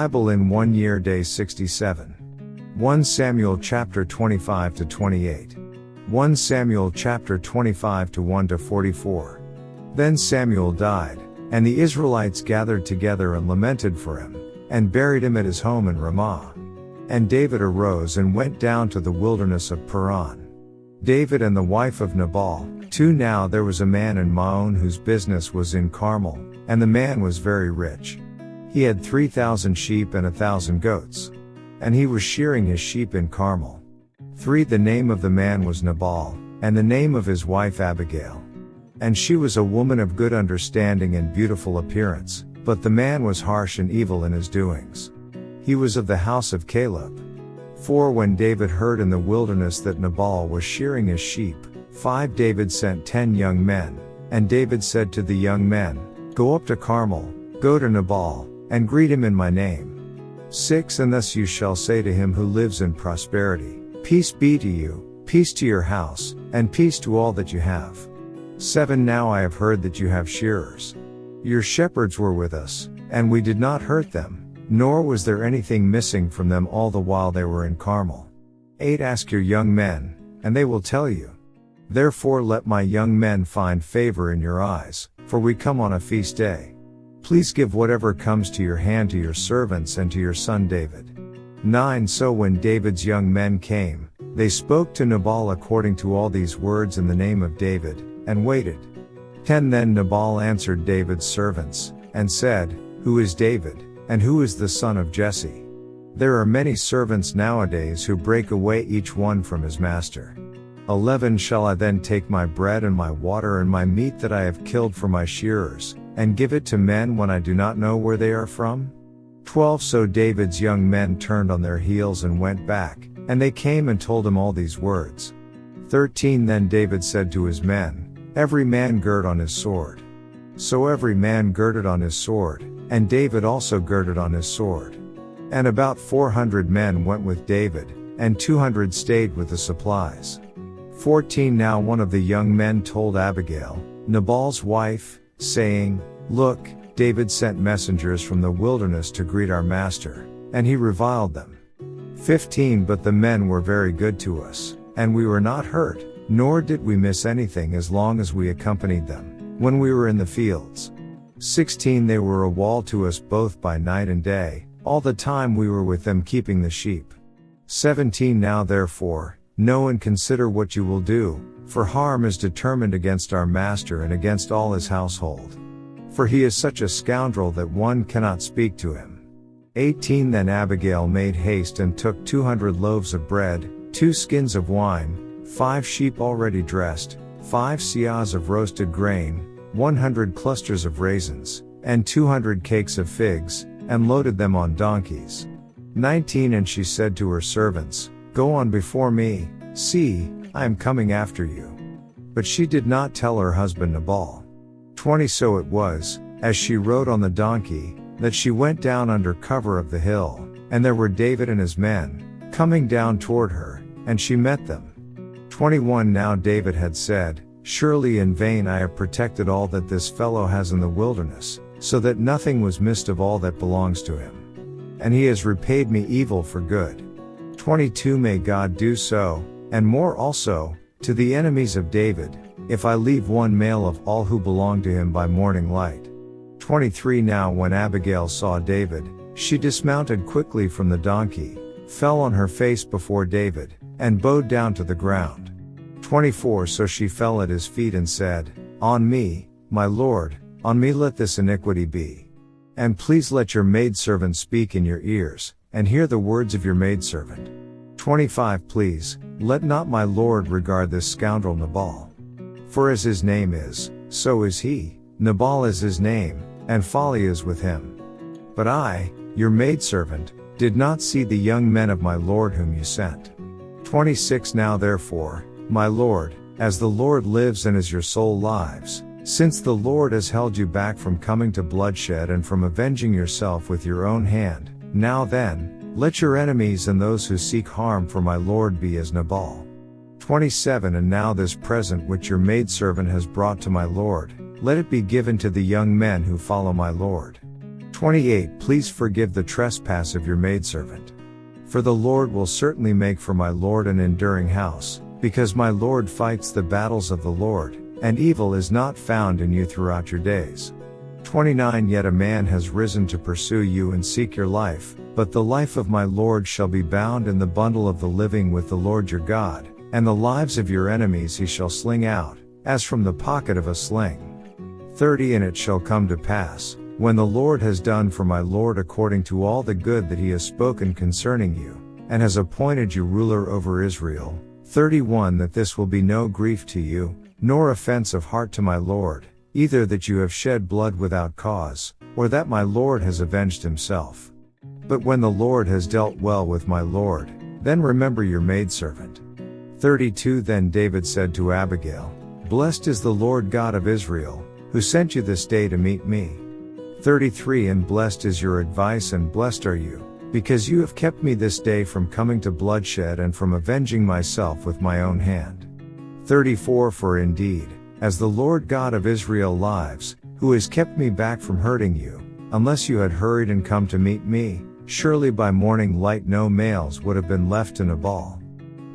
Bible in 1 year, day 67. 1 Samuel chapter 25 to 28. 1 Samuel chapter 25 to 1 to 44. Then Samuel died, and the Israelites gathered together and lamented for him, and buried him at his home in Ramah. And David arose and went down to the wilderness of Paran. David and the wife of Nabal. 2 Now there was a man in Maon whose business was in Carmel, and the man was very rich. He had 3,000 sheep and 1,000 goats. And he was shearing his sheep in Carmel. 3 The name of the man was Nabal, and the name of his wife Abigail. And she was a woman of good understanding and beautiful appearance, but the man was harsh and evil in his doings. He was of the house of Caleb. 4 When David heard in the wilderness that Nabal was shearing his sheep, 5 David sent 10 young men, and David said to the young men, Go up to Carmel, go to Nabal, and greet him in my name. 6 And thus you shall say to him who lives in prosperity, Peace be to you, peace to your house, and peace to all that you have. 7 Now I have heard that you have shearers. Your shepherds were with us, and we did not hurt them, nor was there anything missing from them all the while they were in Carmel. 8 Ask your young men, and they will tell you. Therefore let my young men find favor in your eyes, for we come on a feast day. Please give whatever comes to your hand to your servants and to your son David. 9 So when David's young men came, they spoke to Nabal according to all these words in the name of David, and waited. 10 Then Nabal answered David's servants, and said, Who is David, and who is the son of Jesse? There are many servants nowadays who break away each one from his master. 11 Shall I then take my bread and my water and my meat that I have killed for my shearers, and give it to men when I do not know where they are from? 12 So David's young men turned on their heels and went back, and they came and told him all these words. 13 Then David said to his men, Every man gird on his sword. So every man girded on his sword, and David also girded on his sword. And about 400 men went with David, and 200 stayed with the supplies. 14 Now one of the young men told Abigail, Nabal's wife, saying, Look, David sent messengers from the wilderness to greet our master, and he reviled them. 15 But the men were very good to us, and we were not hurt, nor did we miss anything as long as we accompanied them, when we were in the fields. 16 They were a wall to us both by night and day, all the time we were with them keeping the sheep. 17 Now therefore, know and consider what you will do, for harm is determined against our master and against all his household. For he is such a scoundrel that one cannot speak to him. 18 Then Abigail made haste and took 200 loaves of bread, 2 skins of wine, 5 sheep already dressed, 5 seahs of roasted grain, 100 clusters of raisins, and 200 cakes of figs, and loaded them on donkeys. 19 And she said to her servants, Go on before me, see, I am coming after you. But she did not tell her husband Nabal. 20 So it was, as she rode on the donkey, that she went down under cover of the hill, and there were David and his men, coming down toward her, and she met them. 21 Now David had said, Surely in vain I have protected all that this fellow has in the wilderness, so that nothing was missed of all that belongs to him. And he has repaid me evil for good. 22 May God do so, and more also, to the enemies of David, if I leave one male of all who belong to him by morning light. 23 Now when Abigail saw David, she dismounted quickly from the donkey, fell on her face before David, and bowed down to the ground. 24 So she fell at his feet and said, On me, my lord, on me let this iniquity be. And please let your maidservant speak in your ears, and hear the words of your maidservant. 25 Please, let not my lord regard this scoundrel Nabal. For as his name is, so is he, Nabal is his name, and folly is with him. But I, your maidservant, did not see the young men of my lord whom you sent. 26 Now therefore, my lord, as the Lord lives and as your soul lives, since the Lord has held you back from coming to bloodshed and from avenging yourself with your own hand, now then, let your enemies and those who seek harm for my lord be as Nabal. 27 And now this present which your maidservant has brought to my lord, let it be given to the young men who follow my lord. 28 Please forgive the trespass of your maidservant. For the Lord will certainly make for my Lord an enduring house, because my Lord fights the battles of the Lord, and evil is not found in you throughout your days. 29 Yet a man has risen to pursue you and seek your life, but the life of my Lord shall be bound in the bundle of the living with the Lord your God, and the lives of your enemies he shall sling out, as from the pocket of a sling. 30 And it shall come to pass, when the Lord has done for my Lord according to all the good that he has spoken concerning you, and has appointed you ruler over Israel, 31 That this will be no grief to you, nor offense of heart to my Lord, either that you have shed blood without cause, or that my Lord has avenged himself. But when the Lord has dealt well with my Lord, then remember your maidservant. 32 Then David said to Abigail, Blessed is the Lord God of Israel, who sent you this day to meet me. 33 And blessed is your advice and blessed are you, because you have kept me this day from coming to bloodshed and from avenging myself with my own hand. 34 For indeed, as the Lord God of Israel lives, who has kept me back from hurting you, unless you had hurried and come to meet me, surely by morning light no males would have been left to Nabal.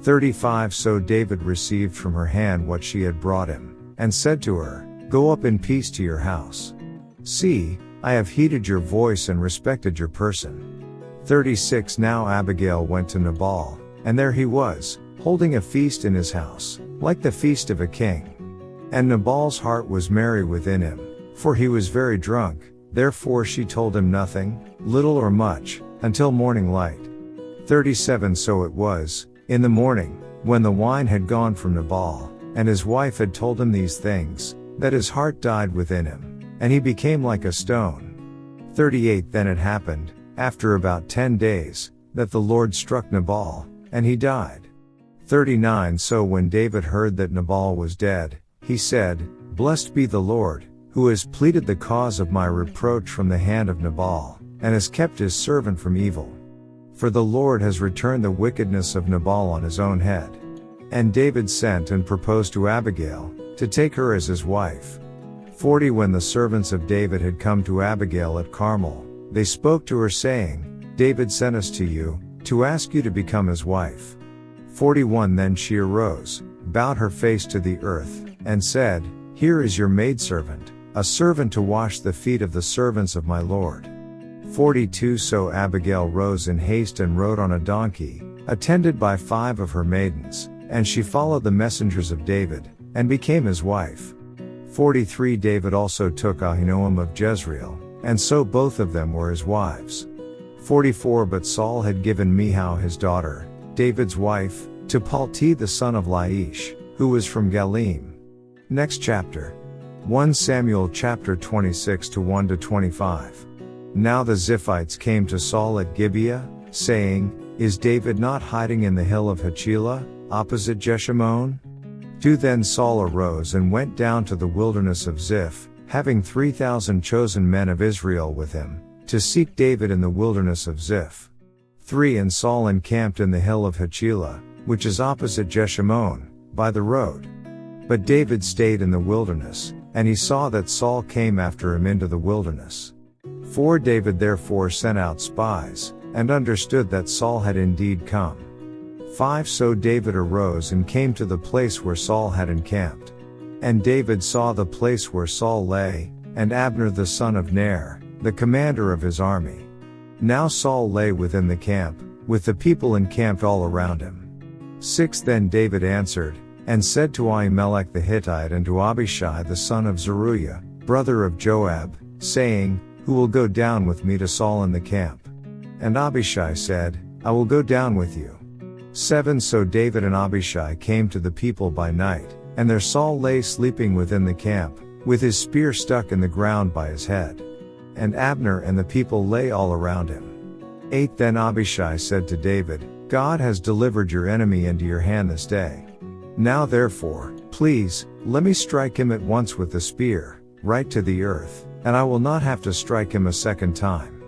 35 So David received from her hand what she had brought him, and said to her, Go up in peace to your house. See, I have heeded your voice and respected your person. 36 Now Abigail went to Nabal, and there he was, holding a feast in his house, like the feast of a king. And Nabal's heart was merry within him, for he was very drunk, therefore she told him nothing, little or much, until morning light. 37 So it was, in the morning, when the wine had gone from Nabal, and his wife had told him these things, that his heart died within him, and he became like a stone. 38 Then it happened, after about 10 days, that the Lord struck Nabal, and he died. 39 So when David heard that Nabal was dead, he said, Blessed be the Lord, who has pleaded the cause of my reproach from the hand of Nabal, and has kept his servant from evil. For the Lord has returned the wickedness of Nabal on his own head. And David sent and proposed to Abigail, to take her as his wife. 40 When the servants of David had come to Abigail at Carmel, they spoke to her saying, David sent us to you, to ask you to become his wife. 41 Then she arose, bowed her face to the earth, and said, Here is your maidservant, a servant to wash the feet of the servants of my Lord. 42 So Abigail rose in haste and rode on a donkey, attended by 5 of her maidens, and she followed the messengers of David, and became his wife. 43 David also took Ahinoam of Jezreel, and so both of them were his wives. 44 But Saul had given Michal his daughter, David's wife, to Palti the son of Laish, who was from Galim. Next chapter. 1 Samuel chapter 26 to 1 to 25. Now the Ziphites came to Saul at Gibeah, saying, Is David not hiding in the hill of Hachilah, opposite Jeshimon? 2 Then Saul arose and went down to the wilderness of Ziph, having 3,000 chosen men of Israel with him, to seek David in the wilderness of Ziph. 3 And Saul encamped in the hill of Hachilah, which is opposite Jeshimon, by the road. But David stayed in the wilderness, and he saw that Saul came after him into the wilderness. 4 David therefore sent out spies, and understood that Saul had indeed come. 5 So David arose and came to the place where Saul had encamped. And David saw the place where Saul lay, and Abner the son of Ner, the commander of his army. Now Saul lay within the camp, with the people encamped all around him. 6 Then David answered, and said to Ahimelech the Hittite and to Abishai the son of Zeruiah, brother of Joab, saying, Who will go down with me to Saul in the camp? And Abishai said, I will go down with you. 7 So David and Abishai came to the people by night, and there Saul lay sleeping within the camp, with his spear stuck in the ground by his head. And Abner and the people lay all around him. 8 Then Abishai said to David, God has delivered your enemy into your hand this day. Now therefore, please, let me strike him at once with the spear, right to the earth, and I will not have to strike him a second time.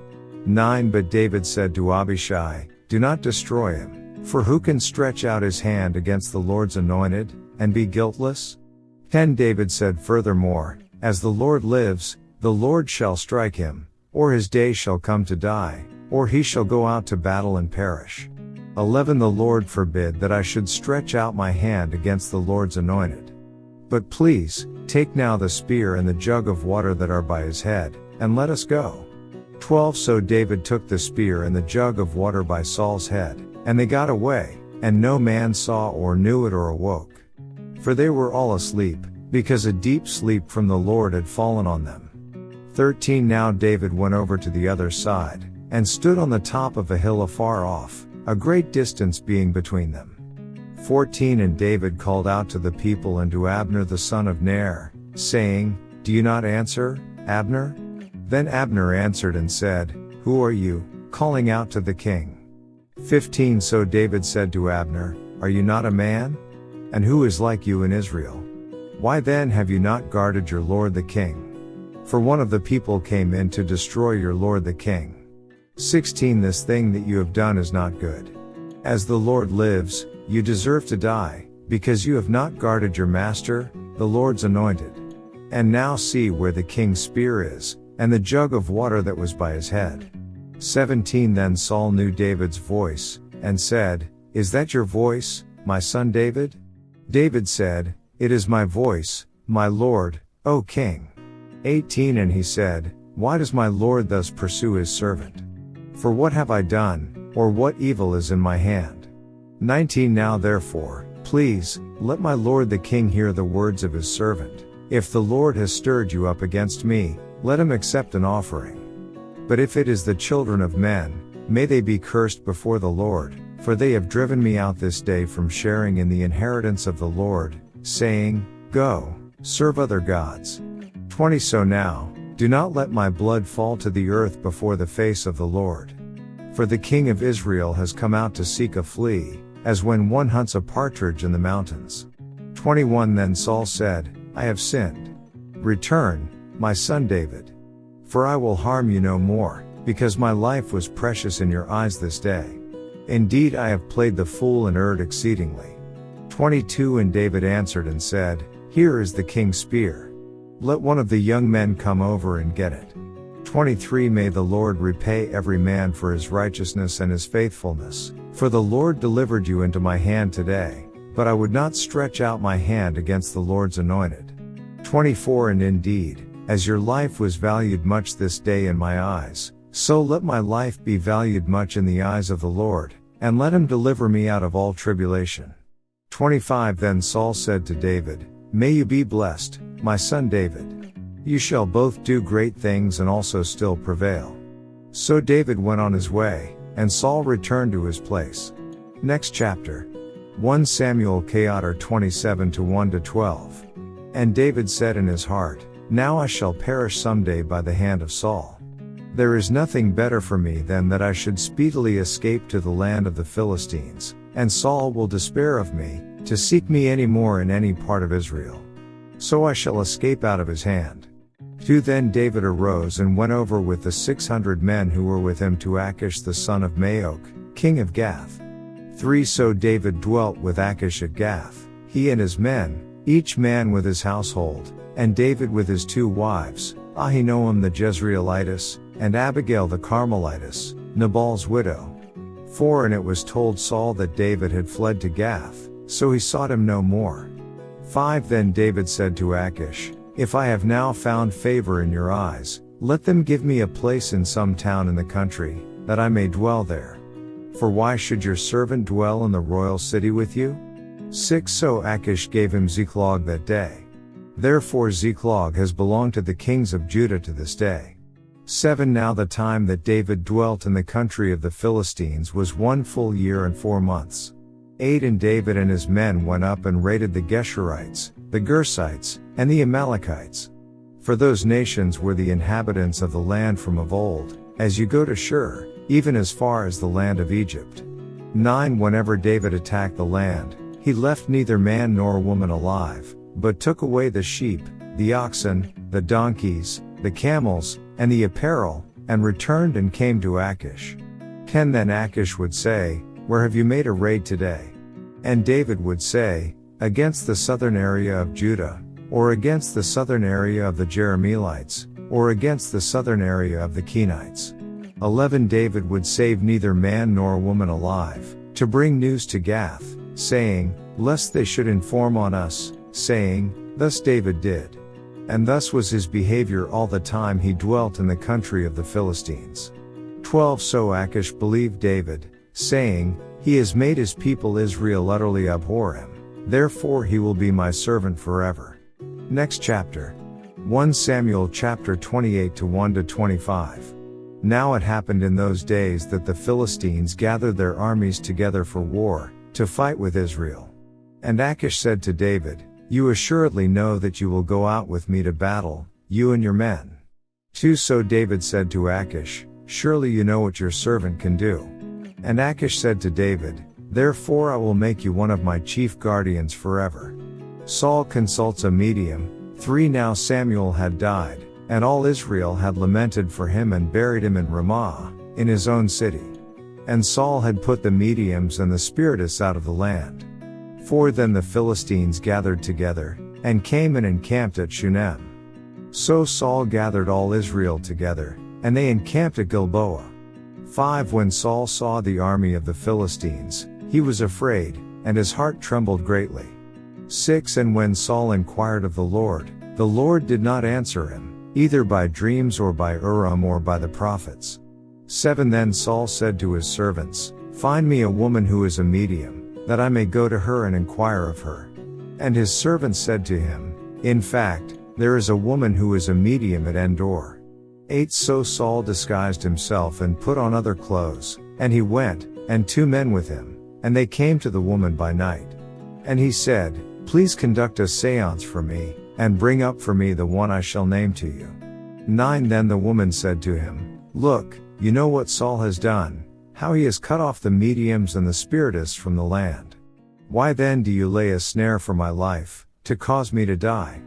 9 But David said to Abishai, Do not destroy him. For who can stretch out his hand against the Lord's anointed, and be guiltless? 10 David said furthermore, As the Lord lives, the Lord shall strike him, or his day shall come to die, or he shall go out to battle and perish. 11 The Lord forbid that I should stretch out my hand against the Lord's anointed. But please, take now the spear and the jug of water that are by his head, and let us go. 12 So David took the spear and the jug of water by Saul's head, and they got away, and no man saw or knew it or awoke. For they were all asleep, because a deep sleep from the Lord had fallen on them. 13 Now David went over to the other side, and stood on the top of a hill afar off, a great distance being between them. 14 And David called out to the people and to Abner the son of Ner, saying, Do you not answer, Abner? Then Abner answered and said, Who are you, calling out to the king? 15 So David said to Abner, Are you not a man? And who is like you in Israel? Why then have you not guarded your lord the king? For one of the people came in to destroy your lord the king. 16 This thing that you have done is not good. As the Lord lives, you deserve to die, because you have not guarded your master, the Lord's anointed. And now see where the king's spear is, and the jug of water that was by his head. 17 Then Saul knew David's voice, and said, Is that your voice, my son David? David said, It is my voice, my lord, O king. 18 And he said, Why does my lord thus pursue his servant? For what have I done, or what evil is in my hand? 19 Now therefore, please, let my lord the king hear the words of his servant. If the Lord has stirred you up against me, let him accept an offering. But if it is the children of men, may they be cursed before the Lord, for they have driven me out this day from sharing in the inheritance of the Lord, saying, Go, serve other gods. 20 So now, do not let my blood fall to the earth before the face of the Lord. For the king of Israel has come out to seek a flea, as when one hunts a partridge in the mountains. 21 Then Saul said, I have sinned. Return, my son David. For I will harm you no more, because my life was precious in your eyes this day. Indeed I have played the fool and erred exceedingly. 22 And David answered and said, Here is the king's spear. Let one of the young men come over and get it. 23 May the Lord repay every man for his righteousness and his faithfulness, for the Lord delivered you into my hand today, but I would not stretch out my hand against the Lord's anointed. 24 And indeed, as your life was valued much this day in my eyes, so let my life be valued much in the eyes of the Lord, and let him deliver me out of all tribulation. 25 Then Saul said to David, May you be blessed, my son David. You shall both do great things and also still prevail. So David went on his way, and Saul returned to his place. Next chapter. 1 Samuel 27 1-12. And David said in his heart, Now I shall perish someday by the hand of Saul. There is nothing better for me than that I should speedily escape to the land of the Philistines, and Saul will despair of me, to seek me any more in any part of Israel. So I shall escape out of his hand. 2 Then David arose and went over with the 600 men who were with him to Achish the son of Maok, king of Gath. 3 So David dwelt with Achish at Gath, he and his men, each man with his household, and David with his 2 wives, Ahinoam the Jezreelitess, and Abigail the Carmelitess, Nabal's widow. 4 And it was told Saul that David had fled to Gath, so he sought him no more. 5 Then David said to Achish, If I have now found favor in your eyes, let them give me a place in some town in the country, that I may dwell there. For why should your servant dwell in the royal city with you? 6 So Achish gave him Ziklag that day. Therefore Ziklag has belonged to the kings of Judah to this day. 7 Now the time that David dwelt in the country of the Philistines was 1 full year and 4 months. 8 And David and his men went up and raided the Geshurites, the Gersites, and the Amalekites. For those nations were the inhabitants of the land from of old, as you go to Shur, even as far as the land of Egypt. 9 Whenever David attacked the land, he left neither man nor woman alive, but took away the sheep, the oxen, the donkeys, the camels, and the apparel, and returned and came to Achish. 10 Then Achish would say, Where have you made a raid today? And David would say, Against the southern area of Judah, or against the southern area of the Jerahmeelites, or against the southern area of the Kenites. 11 David would save neither man nor woman alive, to bring news to Gath, saying, lest they should inform on us, saying, thus David did. And thus was his behavior all the time he dwelt in the country of the Philistines. 12 So Achish believed David, saying, he has made his people Israel utterly abhor him, therefore he will be my servant forever. Next chapter. 1 Samuel chapter 28 to 1 to 25. Now it happened in those days that the Philistines gathered their armies together for war, to fight with Israel. And Achish said to David, you assuredly know that you will go out with me to battle, you and your men. 2 So David said to Achish, surely you know what your servant can do. And Achish said to David, therefore I will make you one of my chief guardians forever. Saul consults a medium. 3 Now Samuel had died, and all Israel had lamented for him and buried him in Ramah, in his own city. And Saul had put the mediums and the spiritists out of the land. 4 Then the Philistines gathered together, and came and encamped at Shunem. So Saul gathered all Israel together, and they encamped at Gilboa. 5 When Saul saw the army of the Philistines, he was afraid, and his heart trembled greatly. 6 And when Saul inquired of the Lord did not answer him, either by dreams or by Urim or by the prophets. 7 Then Saul said to his servants, find me a woman who is a medium, that I may go to her and inquire of her. And his servants said to him, in fact, there is a woman who is a medium at Endor. 8 So Saul disguised himself and put on other clothes, and he went, and 2 men with him, and they came to the woman by night. And he said, please conduct a seance for me, and bring up for me the one I shall name to you. 9 Then the woman said to him, look, you know what Saul has done, how he has cut off the mediums and the spiritists from the land. Why then do you lay a snare for my life, to cause me to die?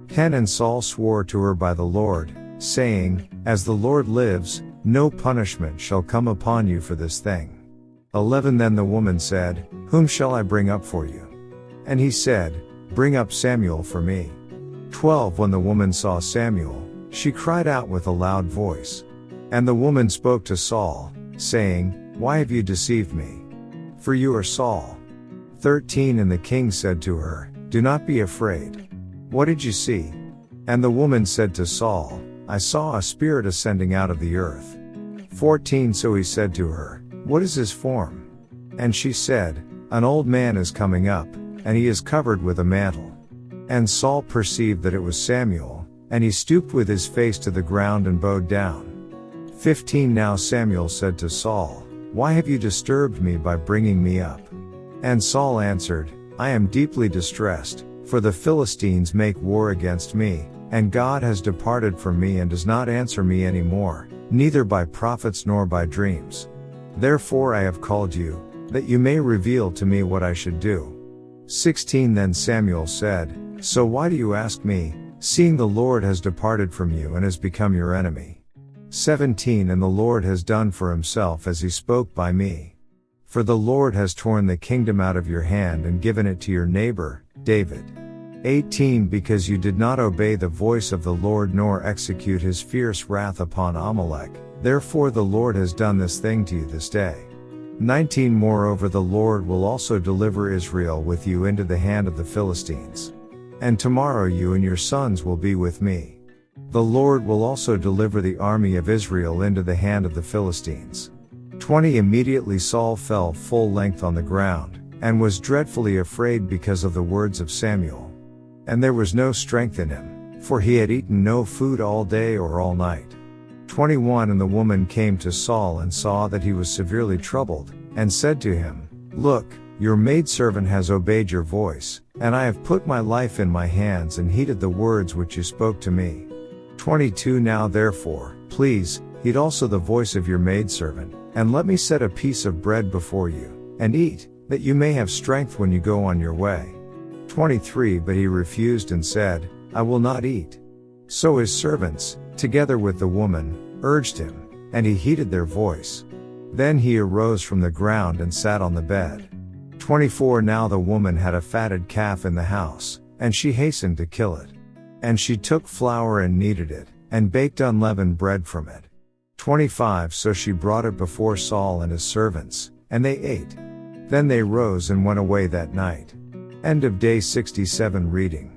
10 And Saul swore to her by the Lord, saying, as the Lord lives, no punishment shall come upon you for this thing. 11 Then the woman said, whom shall I bring up for you? And he said, bring up Samuel for me. 12 When the woman saw Samuel, she cried out with a loud voice. And the woman spoke to Saul, saying, why have you deceived me? For you are Saul. 13 And the king said to her, do not be afraid. What did you see? And the woman said to Saul, I saw a spirit ascending out of the earth. 14 So he said to her, what is his form? And she said, an old man is coming up, and he is covered with a mantle. And Saul perceived that it was Samuel, and he stooped with his face to the ground and bowed down. 15 Now Samuel said to Saul, why have you disturbed me by bringing me up? And Saul answered, I am deeply distressed, for the Philistines make war against me, and God has departed from me and does not answer me any more, neither by prophets nor by dreams. Therefore I have called you, that you may reveal to me what I should do. 16 Then Samuel said, so why do you ask me, seeing the Lord has departed from you and has become your enemy? 17 And the Lord has done for himself as he spoke by me. For the Lord has torn the kingdom out of your hand and given it to your neighbor, David. 18 Because you did not obey the voice of the Lord nor execute his fierce wrath upon Amalek, therefore the Lord has done this thing to you this day. 19 Moreover the Lord will also deliver Israel with you into the hand of the Philistines. And tomorrow you and your sons will be with me. The Lord will also deliver the army of Israel into the hand of the Philistines. 20 Immediately Saul fell full length on the ground, and was dreadfully afraid because of the words of Samuel. And there was no strength in him, for he had eaten no food all day or all night. 21 And the woman came to Saul and saw that he was severely troubled, and said to him, look, your maidservant has obeyed your voice, and I have put my life in my hands and heeded the words which you spoke to me. 22 Now therefore, please, heed also the voice of your maidservant, and let me set a piece of bread before you, and eat, that you may have strength when you go on your way. 23 But he refused and said, I will not eat. So his servants, together with the woman, urged him, and he heeded their voice. Then he arose from the ground and sat on the bed. 24 Now the woman had a fatted calf in the house, and she hastened to kill it. And she took flour and kneaded it, and baked unleavened bread from it. 25 So she brought it before Saul and his servants, and they ate. Then they rose and went away that night. End of day 67 reading.